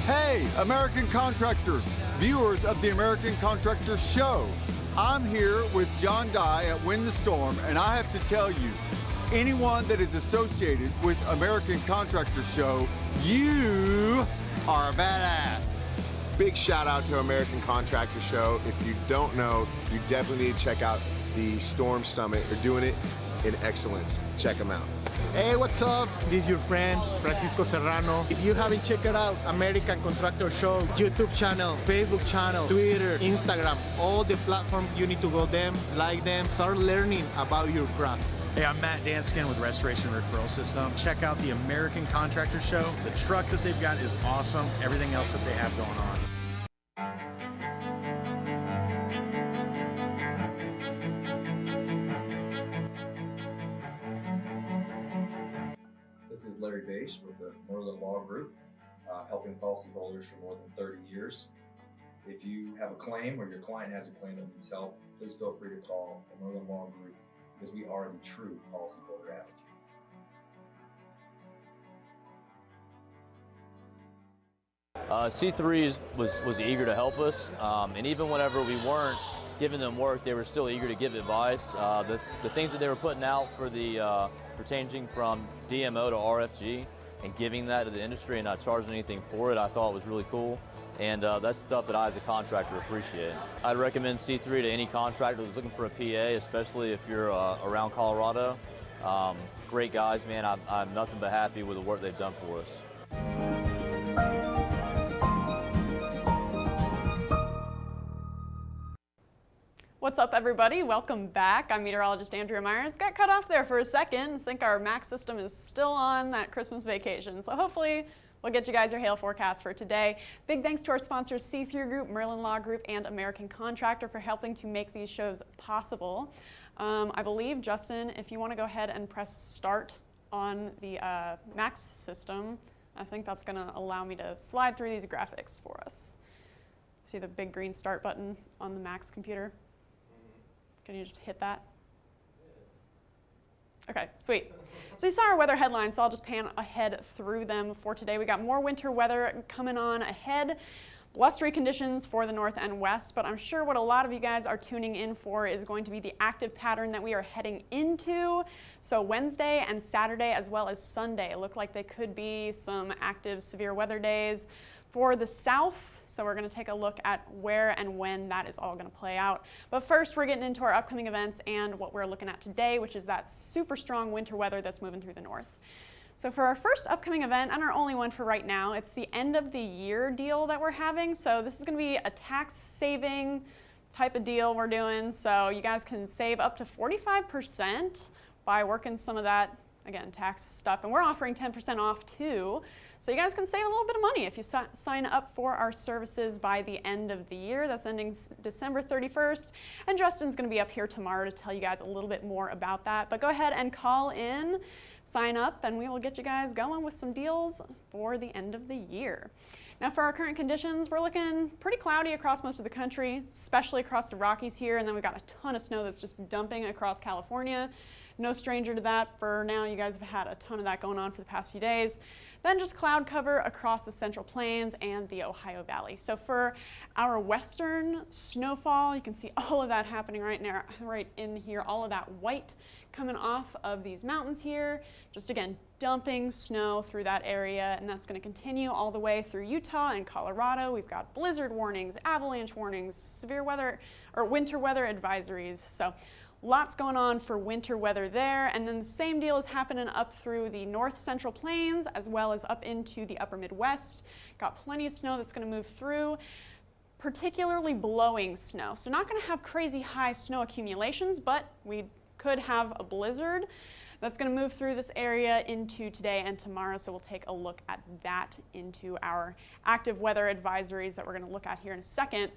Hey, American contractors, viewers of the American Contractor Show. I'm here with John Dye at Win the Storm, and I have to tell you, anyone that is associated with American Contractor Show, you are a badass. Big shout out to American Contractor Show. If you don't know, you definitely need to check out the Storm Summit. They're doing it in excellence. Check them out. Hey, what's up? This is your friend, Francisco Serrano. If you haven't checked it out, American Contractor Show, YouTube channel, Facebook channel, Twitter, Instagram, all the platforms, you need to go them, like them, start learning about your craft. Hey, I'm Matt Danskin with Restoration Referral System. Check out the American Contractor Show. The truck that they've got is awesome. Everything else that they have going on. This is Larry Bache with the Merlin Law Group, helping policyholders for more than 30 years. If you have a claim or your client has a claim that needs help, please feel free to call the Merlin Law Group because we are the true policyholder advocate. C3 was eager to help us, and even whenever we weren't giving them work, they were still eager to give advice. The things that they were putting out for the for changing from DMO to RFG and giving that to the industry and not charging anything for it, I thought was really cool. And that's stuff that I as a contractor appreciate. I'd recommend C3 to any contractor that's looking for a PA, especially if you're around Colorado. Great guys, man. I'm nothing but happy with the work they've done for us. What's up, everybody? Welcome back. I'm meteorologist Andrea Myers. Got cut off there for a second. I think our MAX system is still on that Christmas vacation, so hopefully we'll get you guys your hail forecast for today. Big thanks to our sponsors C3 Group, Merlin Law Group, and American Contractor for helping to make these shows possible. I believe, Justin, if you want to go ahead and press start on the MAX system, I think that's going to allow me to slide through these graphics for us. See the big green start button on the MAX computer? Can you just hit that? Okay, sweet. So you saw our weather headlines, so I'll just pan ahead through them for today. We got more winter weather coming on ahead. Blustery conditions for the north and west, but I'm sure what a lot of you guys are tuning in for is going to be the active pattern that we are heading into. So Wednesday and Saturday as well as Sunday look like they could be some active severe weather days for the south. So we're going to take a look at where and when that is all going to play out. But first, we're getting into our upcoming events and what we're looking at today, which is that super strong winter weather that's moving through the north. So for our first upcoming event, and our only one for right now, it's the end of the year deal that we're having. So this is going to be a tax saving type of deal we're doing. So you guys can save up to 45% by working some of that, again, tax stuff. And we're offering 10% off too. So you guys can save a little bit of money if you sign up for our services by the end of the year. That's ending December 31st. And Justin's going to be up here tomorrow to tell you guys a little bit more about that. But go ahead and call in, sign up, and we will get you guys going with some deals for the end of the year. Now for our current conditions, we're looking pretty cloudy across most of the country, especially across the Rockies here, and then we've got a ton of snow that's just dumping across California. No stranger to that. For now, you guys have had a ton of that going on for the past few days. Then just cloud cover across the Central Plains and the Ohio Valley. So for our western snowfall, you can see all of that happening right now, right in here, all of that white coming off of these mountains here. Just again, dumping snow through that area, and that's going to continue all the way through Utah and Colorado. We've got blizzard warnings, avalanche warnings, severe weather or winter weather advisories. So lots going on for winter weather there, and then the same deal is happening up through the north central plains as well as up into the upper Midwest. Got plenty of snow that's going to move through, particularly blowing snow. So not going to have crazy high snow accumulations, but we could have a blizzard that's going to move through this area into today and tomorrow. So we'll take a look at that into our active weather advisories that we're going to look at here in a second.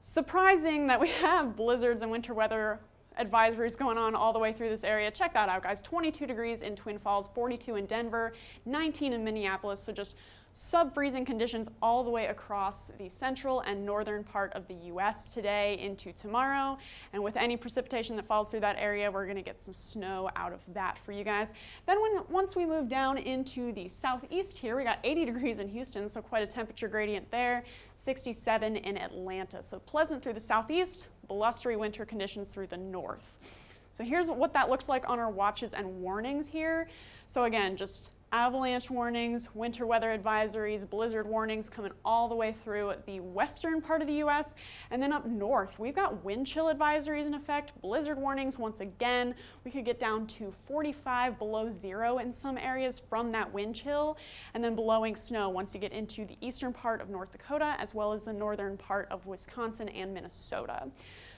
Surprising that we have blizzards and winter weather advisories going on all the way through this area. Check that out, guys. 22 degrees in Twin Falls, 42 in Denver, 19 in Minneapolis. So just sub-freezing conditions all the way across the central and northern part of the U.S. today into tomorrow. And with any precipitation that falls through that area, we're going to get some snow out of that for you guys. Then once we move down into the southeast here, we got 80 degrees in Houston, so quite a temperature gradient there. 67 in Atlanta. So pleasant through the southeast, blustery winter conditions through the north. So here's what that looks like on our watches and warnings here. So again, just avalanche warnings, winter weather advisories, blizzard warnings coming all the way through the western part of the U.S. And then up north, we've got wind chill advisories in effect, blizzard warnings once again. We could get down to 45 below zero in some areas from that wind chill, and then blowing snow once you get into the eastern part of North Dakota as well as the northern part of Wisconsin and Minnesota.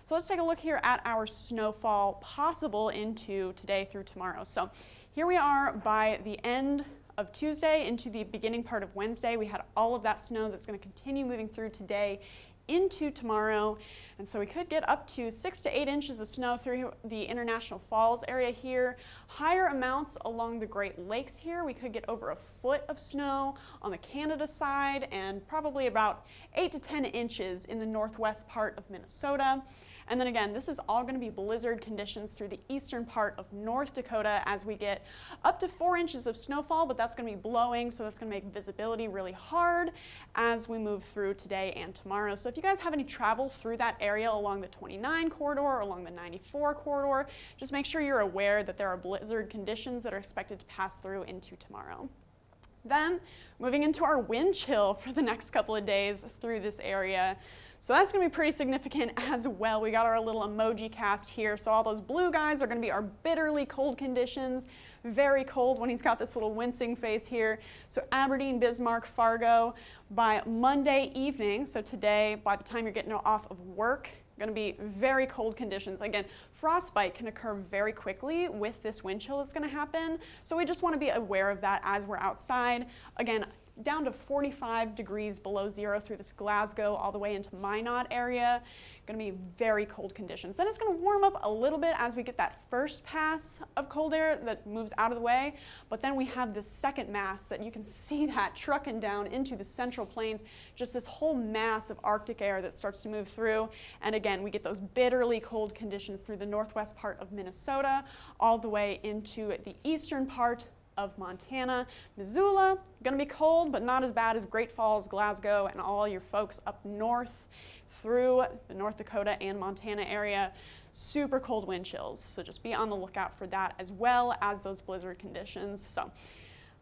So let's take a look here at our snowfall possible into today through tomorrow. So here we are by the end of Tuesday into the beginning part of Wednesday. We had all of that snow that's going to continue moving through today into tomorrow. And so we could get up to 6 to 8 inches of snow through the International Falls area here. Higher amounts along the Great Lakes here. We could get over a foot of snow on the Canada side and probably about 8 to 10 inches in the northwest part of Minnesota. And then again, this is all going to be blizzard conditions through the eastern part of North Dakota as we get up to 4 inches of snowfall, but that's going to be blowing, so that's going to make visibility really hard as we move through today and tomorrow. So if you guys have any travel through that area along the 29 corridor or along the 94 corridor, just make sure you're aware that there are blizzard conditions that are expected to pass through into tomorrow. Then moving into our wind chill for the next couple of days through this area. So that's going to be pretty significant as well. We got our little emoji cast here. So all those blue guys are going to be our bitterly cold conditions. Very cold when he's got this little wincing face here. So Aberdeen, Bismarck, Fargo by Monday evening. So today, by the time you're getting off of work, going to be very cold conditions. Again, frostbite can occur very quickly with this wind chill that's going to happen. So we just want to be aware of that as we're outside. Again, down to 45 degrees below zero through this Glasgow all the way into Minot area. Going to be very cold conditions. Then it's going to warm up a little bit as we get that first pass of cold air that moves out of the way, but then we have this second mass that you can see that trucking down into the central plains, just this whole mass of Arctic air that starts to move through. And again, we get those bitterly cold conditions through the northwest part of Minnesota all the way into the eastern part of Montana. Missoula, going to be cold, but not as bad as Great Falls, Glasgow, and all your folks up north through the North Dakota and Montana area. Super cold wind chills, so just be on the lookout for that as well as those blizzard conditions. So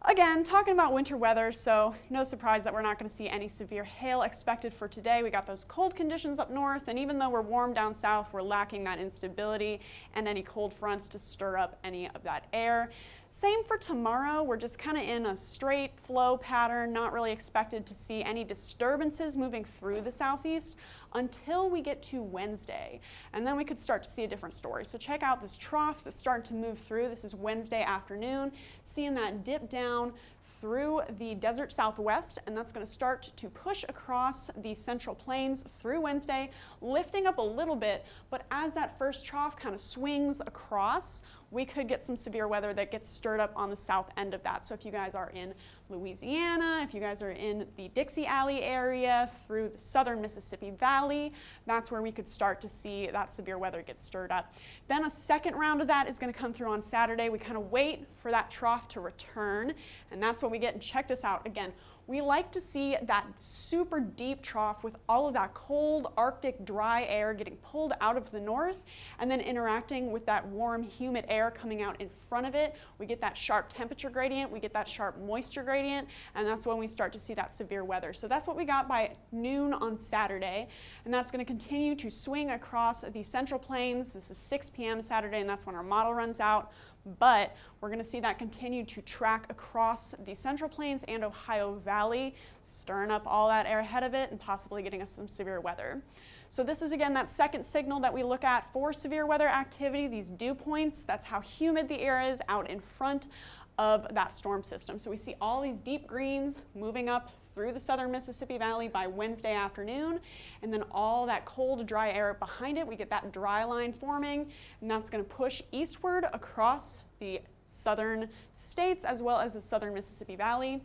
again, talking about winter weather, so no surprise that we're not going to see any severe hail expected for today. We got those cold conditions up north, and even though we're warm down south, we're lacking that instability and any cold fronts to stir up any of that air. Same for tomorrow. We're just kind of in a straight flow pattern, not really expected to see any disturbances moving through the southeast until we get to Wednesday, and then we could start to see a different story. So check out this trough that's starting to move through. This is Wednesday afternoon, seeing that dip down through the desert southwest, and that's going to start to push across the central plains through Wednesday, lifting up a little bit, but as that first trough kind of swings across, we could get some severe weather that gets stirred up on the south end of that. So if you guys are in Louisiana, if you guys are in the Dixie Alley area, through the southern Mississippi Valley, that's where we could start to see that severe weather get stirred up. Then a second round of that is going to come through on Saturday. We kind of wait for that trough to return, and that's what we get. And check this out again. We like to see that super deep trough with all of that cold Arctic dry air getting pulled out of the north and then interacting with that warm humid air coming out in front of it. We get that sharp temperature gradient, we get that sharp moisture gradient, and that's when we start to see that severe weather. So that's what we got by noon on Saturday, and that's going to continue to swing across the Central Plains. This is 6 p.m. Saturday, and that's when our model runs out. But we're going to see that continue to track across the Central Plains and Ohio Valley, stirring up all that air ahead of it and possibly getting us some severe weather. So this is again that second signal that we look at for severe weather activity, these dew points. That's how humid the air is out in front of that storm system. So we see all these deep greens moving up through the southern Mississippi Valley by Wednesday afternoon, and then all that cold, dry air behind it. We get that dry line forming, and that's going to push eastward across the southern states as well as the southern Mississippi Valley.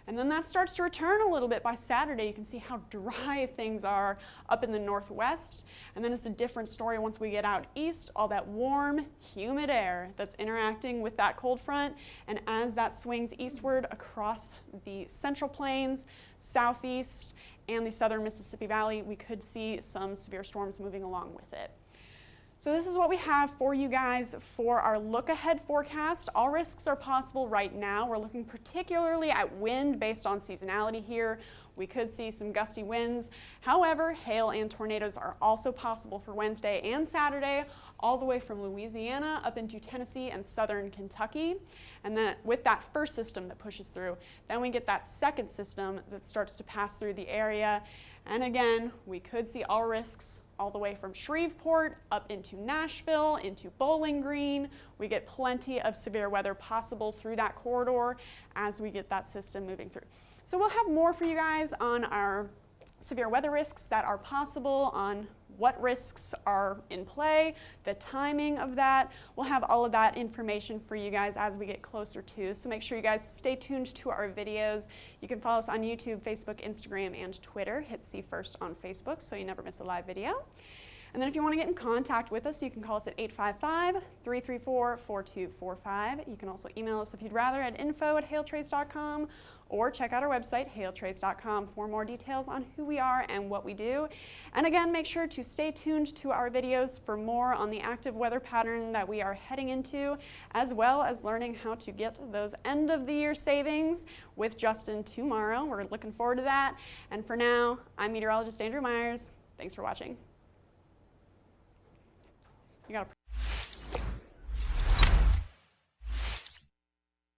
And then that starts to return a little bit by Saturday. You can see how dry things are up in the northwest. And then it's a different story once we get out east, all that warm, humid air that's interacting with that cold front. And as that swings eastward across the Central Plains, southeast, and the southern Mississippi Valley, we could see some severe storms moving along with it. So this is what we have for you guys for our look ahead forecast. All risks are possible right now. We're looking particularly at wind based on seasonality here. We could see some gusty winds. However, hail and tornadoes are also possible for Wednesday and Saturday, all the way from Louisiana up into Tennessee and southern Kentucky. And then with that first system that pushes through, then we get that second system that starts to pass through the area. And again, we could see all risks all the way from Shreveport up into Nashville, into Bowling Green. We get plenty of severe weather possible through that corridor as we get that system moving through. So we'll have more for you guys on our severe weather risks that are possible, on what risks are in play, the timing of that. We'll have all of that information for you guys as we get closer to. So make sure you guys stay tuned to our videos. You can follow us on YouTube, Facebook, Instagram, and Twitter. Hit See First on Facebook so you never miss a live video. And then if you want to get in contact with us, you can call us at 855-334-4245. You can also email us if you'd rather at info@hailtrace.com, or check out our website, hailtrace.com, for more details on who we are and what we do. And again, make sure to stay tuned to our videos for more on the active weather pattern that we are heading into, as well as learning how to get those end of the year savings with Justin tomorrow. We're looking forward to that. And for now, I'm meteorologist Andrew Myers. Thanks for watching. You got